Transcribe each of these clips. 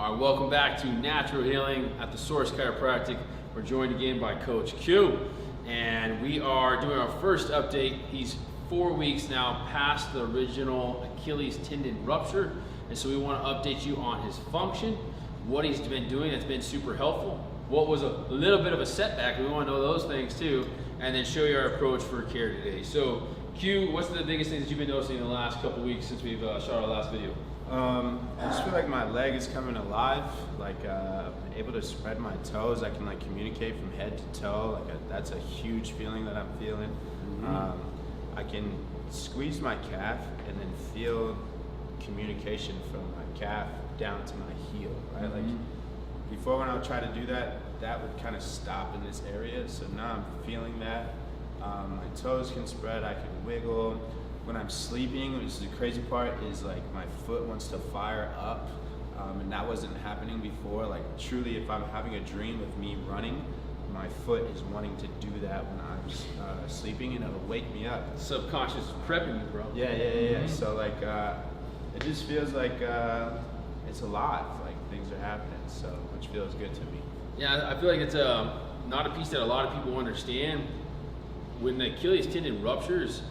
All right, welcome back to Natural Healing at the Source Chiropractic. We're joined again by Coach Q, and we are doing our first update. He's 4 weeks now past the original Achilles tendon rupture, and so we want to update you on his function, what he's been doing that's been super helpful, what was a little bit of a setback, we want to know those things too, and then show you our approach for care today. So Q, what's the biggest things that you've been noticing in the last couple weeks since we've shot our last video? I just feel like my leg is coming alive, like able to spread my toes. I can like communicate from head to toe. Like that's a huge feeling that I'm feeling. I can squeeze my calf and then feel communication from my calf down to my heel, right? Like before when I would try to do that, that would kind of stop in this area. So now I'm feeling that. My toes can spread, I can wiggle. When I'm sleeping, which is the crazy part, is like my foot wants to fire up, and that wasn't happening before. Like truly, if I'm having a dream with me running, my foot is wanting to do that when I'm sleeping, and it'll wake me up. Subconscious prepping you, bro. Yeah. So like, it just feels like it's alive, like things are happening, so which feels good to me. Yeah, I feel like it's not a piece that a lot of people understand. When the Achilles tendon ruptures,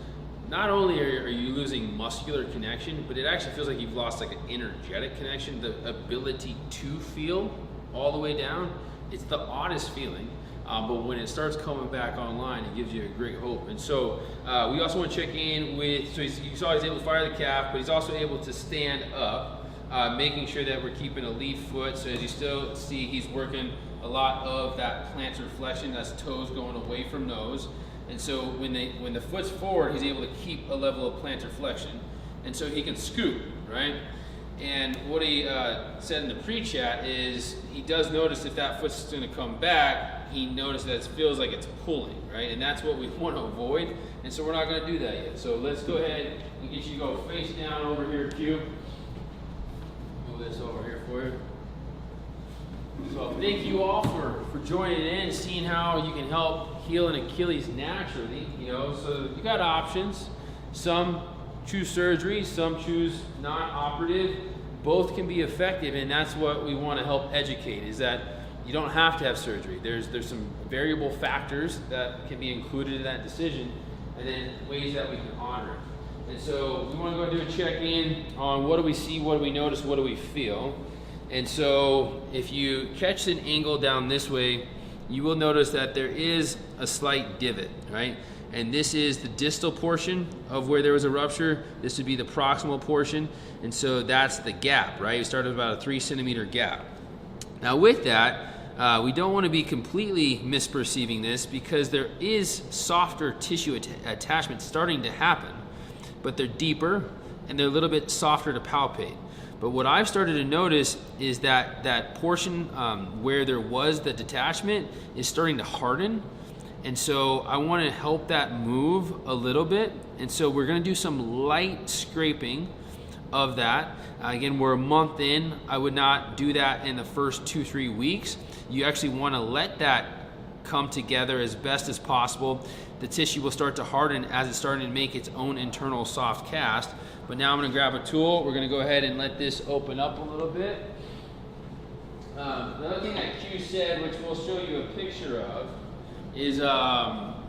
not only are you losing muscular connection, but it actually feels like you've lost like an energetic connection, the ability to feel all the way down. It's the oddest feeling, but when it starts coming back online, it gives you a great hope. And so we also want to check in with, so you saw he's able to fire the calf, but he's also able to stand up, making sure that we're keeping a lead foot. So as you still see, he's working a lot of that plantar flexion, that's toes going away from nose. And so when the foot's forward, he's able to keep a level of plantar flexion. And so he can scoop, right? And what he said in the pre-chat is he does notice if that foot's going to come back, he noticed that it feels like it's pulling, right? And that's what we want to avoid. And so we're not going to do that yet. So let's go ahead and get you to go face down over here, Q. Move this over here for you. So thank you all for joining in, seeing how you can help heal an Achilles naturally. So you got options. Some choose surgery, some choose non-operative. Both can be effective, and that's what we want to help educate, is that you don't have to have surgery. There's some variable factors that can be included in that decision, and then ways that we can honor it. And so we want to go do a check-in on what do we see, what do we notice, what do we feel. And so if you catch an angle down this way, you will notice that there is a slight divot, right? And this is the distal portion of where there was a rupture. This would be the proximal portion. And so that's the gap, right? We started with about a 3 centimeter gap. Now with that, we don't want to be completely misperceiving this, because there is softer tissue attachment starting to happen, but they're deeper and they're a little bit softer to palpate. But what I've started to notice is that that portion where there was the detachment is starting to harden. And so I want to help that move a little bit. And so we're going to do some light scraping of that. Again, we're a month in. I would not do that in the first 2-3 weeks. You actually want to let that come together as best as possible. The tissue will start to harden as it's starting to make its own internal soft cast. But now I'm going to grab a tool. We're going to go ahead and let this open up a little bit. The other thing that Q said, which we'll show you a picture of, is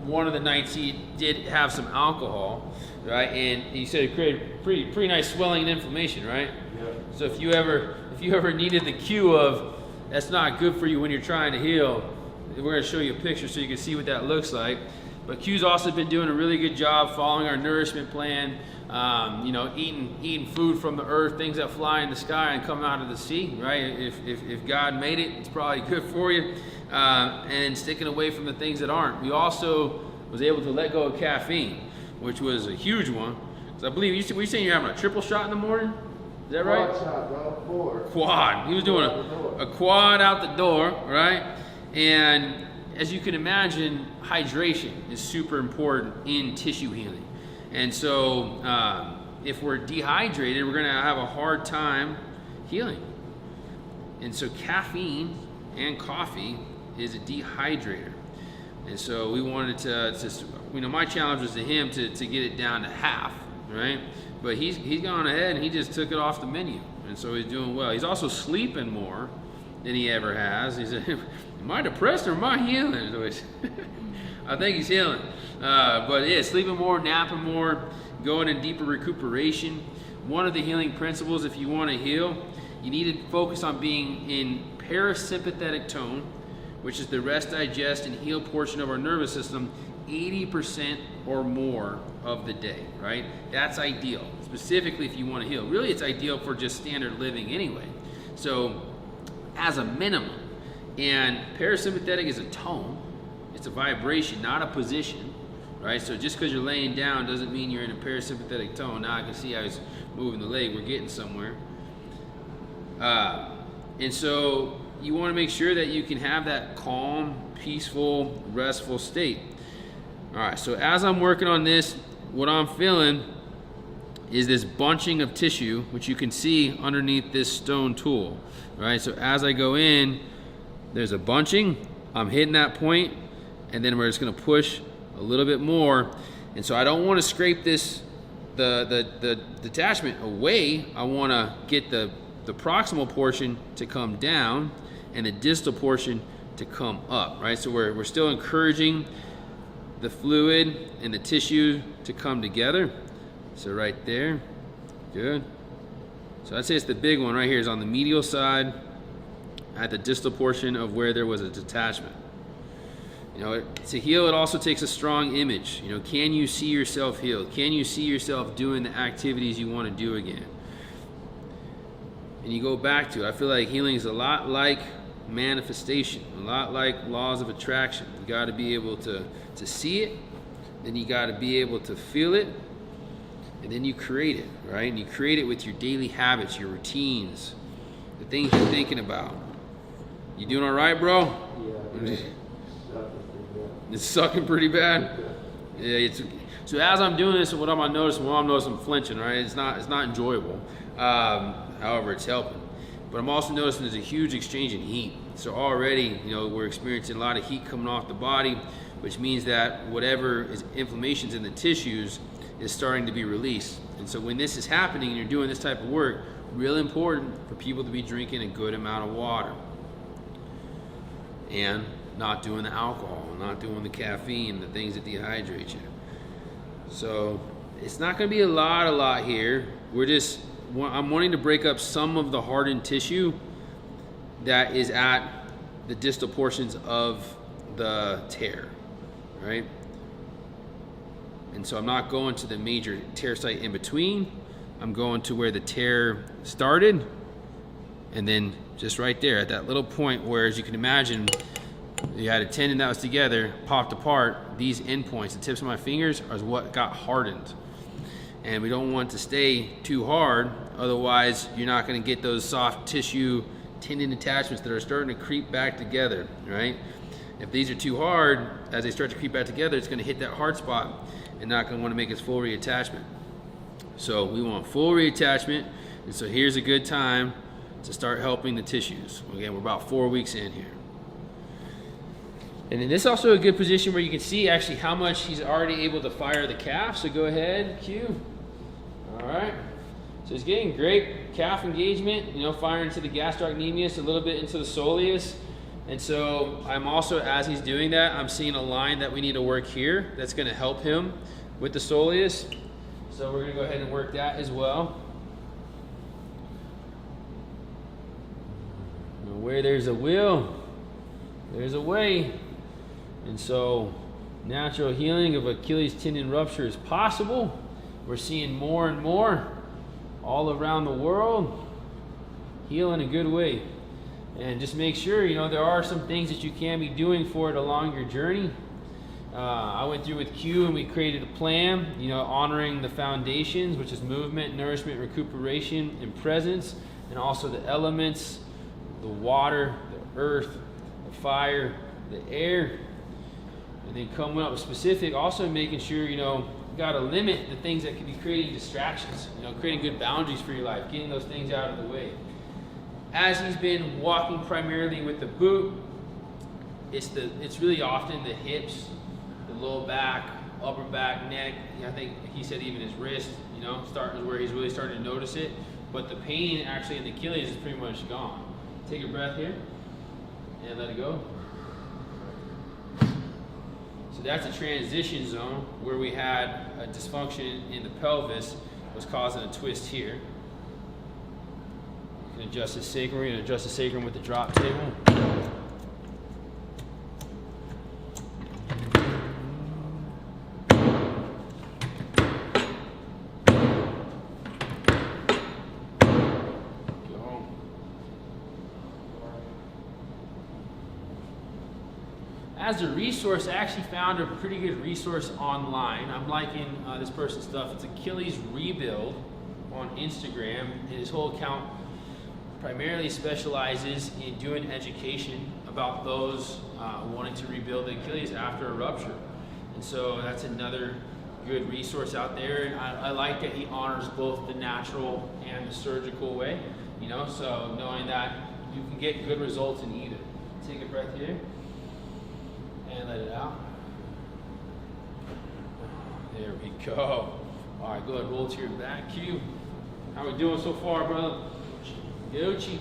one of the nights he did have some alcohol, right? And he said it created pretty nice swelling and inflammation, right? Yeah. So if you ever needed the cue of that's not good for you when you're trying to heal, we're going to show you a picture so you can see what that looks like. But Q's also been doing a really good job following our nourishment plan. Eating food from the earth, things that fly in the sky and come out of the sea, right? If God made it, it's probably good for you. And sticking away from the things that aren't. We also was able to let go of caffeine, which was a huge one. So I believe were you saying you're having a triple shot in the morning? Is that right? Quad shot, bro. 4. Quad. He was doing a quad out the door, right? And as you can imagine, hydration is super important in tissue healing. And so if we're dehydrated, we're going to have a hard time healing. And so caffeine and coffee is a dehydrator. And so we wanted to my challenge was to get it down to half, right? But he's gone ahead and he just took it off the menu, and so he's doing well. He's also sleeping more than he ever has. He said, am I depressed or am I healing? I think he's healing. But yeah, sleeping more, napping more, going in deeper recuperation. One of the healing principles, if you want to heal, you need to focus on being in parasympathetic tone, which is the rest, digest, and heal portion of our nervous system, 80% or more of the day, right? That's ideal, specifically if you want to heal. Really, it's ideal for just standard living anyway. So, as a minimum, and parasympathetic is a tone, it's a vibration, not a position, right? So just because you're laying down doesn't mean you're in a parasympathetic tone. Now I can see how he's moving the leg. We're getting somewhere. And so you want to make sure that you can have that calm, peaceful, restful state. All right, so as I'm working on this, what I'm feeling is this bunching of tissue, which you can see underneath this stone tool, right? So as I go in, there's a bunching, I'm hitting that point, and then we're just gonna push a little bit more. And so I don't wanna scrape this, the detachment away. I wanna get the proximal portion to come down and the distal portion to come up, right? So we're still encouraging the fluid and the tissue to come together. So right there, good. So I'd say it's the big one right here is on the medial side at the distal portion of where there was a detachment. You know, to heal, it also takes a strong image. You know, can you see yourself healed? Can you see yourself doing the activities you want to do again? And you go back to it. I feel like healing is a lot like manifestation, a lot like laws of attraction. You got to be able to see it, then you got to be able to feel it, and then you create it, right? And you create it with your daily habits, your routines, the things you're thinking about. You doing all right, bro? Yeah. It's sucking pretty bad. Yeah. So as I'm doing this, what I'm noticing, I'm flinching, right? It's not enjoyable. However, it's helping. But I'm also noticing there's a huge exchange in heat. So already, you know, we're experiencing a lot of heat coming off the body, which means that whatever is inflammations in the tissues is starting to be released. And so when this is happening and you're doing this type of work, really important for people to be drinking a good amount of water and not doing the alcohol, not doing the caffeine, the things that dehydrate you. So it's not going to be a lot here. I'm wanting to break up some of the hardened tissue that is at the distal portions of the tear, right? And so I'm not going to the major tear site in between. I'm going to where the tear started, and then just right there at that little point where, as you can imagine, you had a tendon that was together, popped apart. These endpoints, the tips of my fingers, are what got hardened. And we don't want to stay too hard, otherwise you're not going to get those soft tissue tendon attachments that are starting to creep back together, right? If these are too hard, as they start to creep back together, it's going to hit that hard spot and not going to want to make its full reattachment. So we want full reattachment, and so here's a good time to start helping the tissues. Again, we're about 4 weeks in here. And then this is also a good position where you can see actually how much he's already able to fire the calf. So go ahead, Q. All right. So he's getting great calf engagement, you know, firing into the gastrocnemius, a little bit into the soleus. And so I'm also, as he's doing that, I'm seeing a line that we need to work here that's going to help him with the soleus. So we're going to go ahead and work that as well. Where there's a will, there's a way. And so natural healing of Achilles tendon rupture is possible. We're seeing more and more all around the world heal in a good way. And just make sure, you know, there are some things that you can be doing for it along your journey. I went through with Q and we created a plan, you know, honoring the foundations, which is movement, nourishment, recuperation, and presence, and also the elements, the water, the earth, the fire, the air. And then coming up with specific, also making sure, you know, you got to limit the things that could be creating distractions, you know, creating good boundaries for your life, getting those things out of the way. As he's been walking primarily with the boot, it's really often the hips, the low back, upper back, neck. I think he said even his wrist, you know, starting where he's really starting to notice it. but the pain actually in the Achilles is pretty much gone. Take a breath here and let it go. So that's a transition zone where we had a dysfunction in the pelvis was causing a twist here. You can adjust the sacrum. We're going to adjust the sacrum with the drop table. As a resource, I actually found a pretty good resource online. I'm liking this person's stuff. It's Achilles Rebuild on Instagram. His whole account primarily specializes in doing education about those wanting to rebuild the Achilles after a rupture. And so that's another good resource out there. And I like that he honors both the natural and the surgical way, you know, so knowing that you can get good results in either. Take a breath here. And let it out. There we go. All right, go ahead, roll to your back. Q. How we doing so far, brother? Gucci.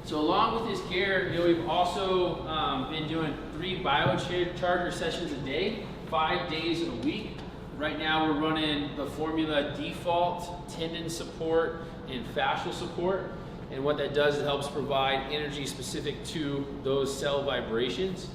So along with this care, you know, we've also been doing 3 BioCharger sessions a day, 5 days a week. Right now we're running the formula default, tendon support, and fascial support. And what that does is it helps provide energy specific to those cell vibrations.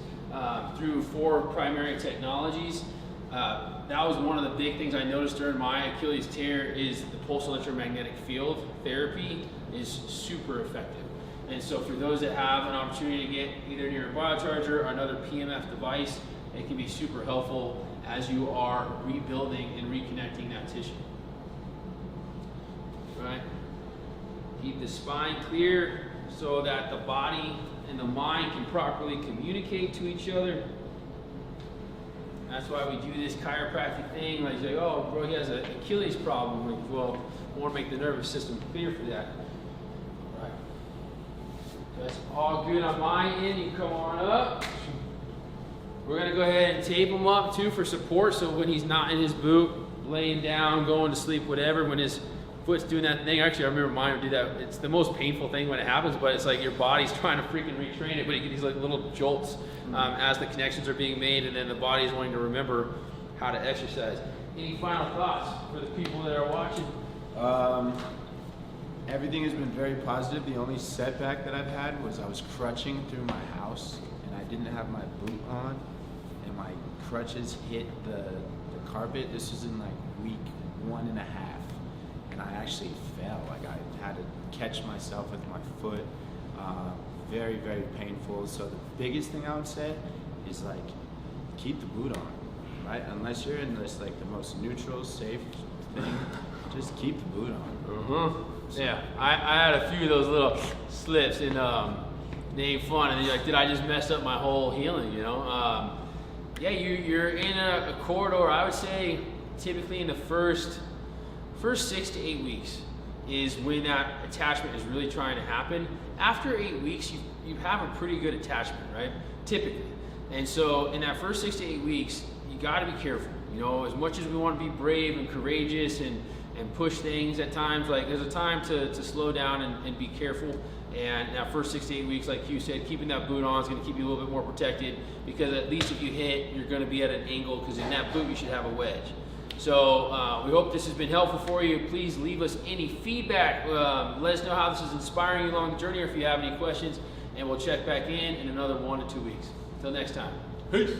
Through 4 primary technologies. That was one of the big things I noticed during my Achilles tear is the pulse electromagnetic field therapy is super effective. And so for those that have an opportunity to get either near a BioCharger or another PEMF device, it can be super helpful as you are rebuilding and reconnecting that tissue. Right? Keep the spine clear so that the body and the mind can properly communicate to each other. That's why we do this chiropractic thing. Like, oh, bro, he has an Achilles problem. Like, well, we want to make the nervous system clear for that. All right. That's all good on my end. You can come on up. We're going to go ahead and tape him up, too, for support. So when he's not in his boot, laying down, going to sleep, whatever, when his foot's doing that thing. Actually, I remember mine would do that. It's the most painful thing when it happens, but it's like your body's trying to freaking retrain it, but you get these like little jolts as the connections are being made, and then the body's wanting to remember how to exercise. Any final thoughts for the people that are watching? Everything has been very positive. The only setback that I've had was I was crutching through my house, and I didn't have my boot on, and my crutches hit the carpet. This was in like week 1.5. And I actually fell. Like I had to catch myself with my foot. Very, very painful. So the biggest thing I would say is like keep the boot on, right? Unless you're in this like the most neutral, safe thing, just keep the boot on. Yeah, I had a few of those little slips and they ain't fun. And you're like, did I just mess up my whole healing? You know? Yeah, you're in a corridor. I would say typically in the first 6 to 8 weeks is when that attachment is really trying to happen. After 8 weeks, you have a pretty good attachment, right? Typically. And so in that first 6 to 8 weeks, you gotta be careful. You know, as much as we wanna be brave and courageous and push things at times, like there's a time to slow down and be careful. And that first 6 to 8 weeks, like you said, keeping that boot on is gonna keep you a little bit more protected, because at least if you hit, you're gonna be at an angle, because in that boot you should have a wedge. So we hope this has been helpful for you. Please leave us any feedback. Let us know how this is inspiring you along the journey, or if you have any questions, and we'll check back in another 1 to 2 weeks. Until next time. Peace.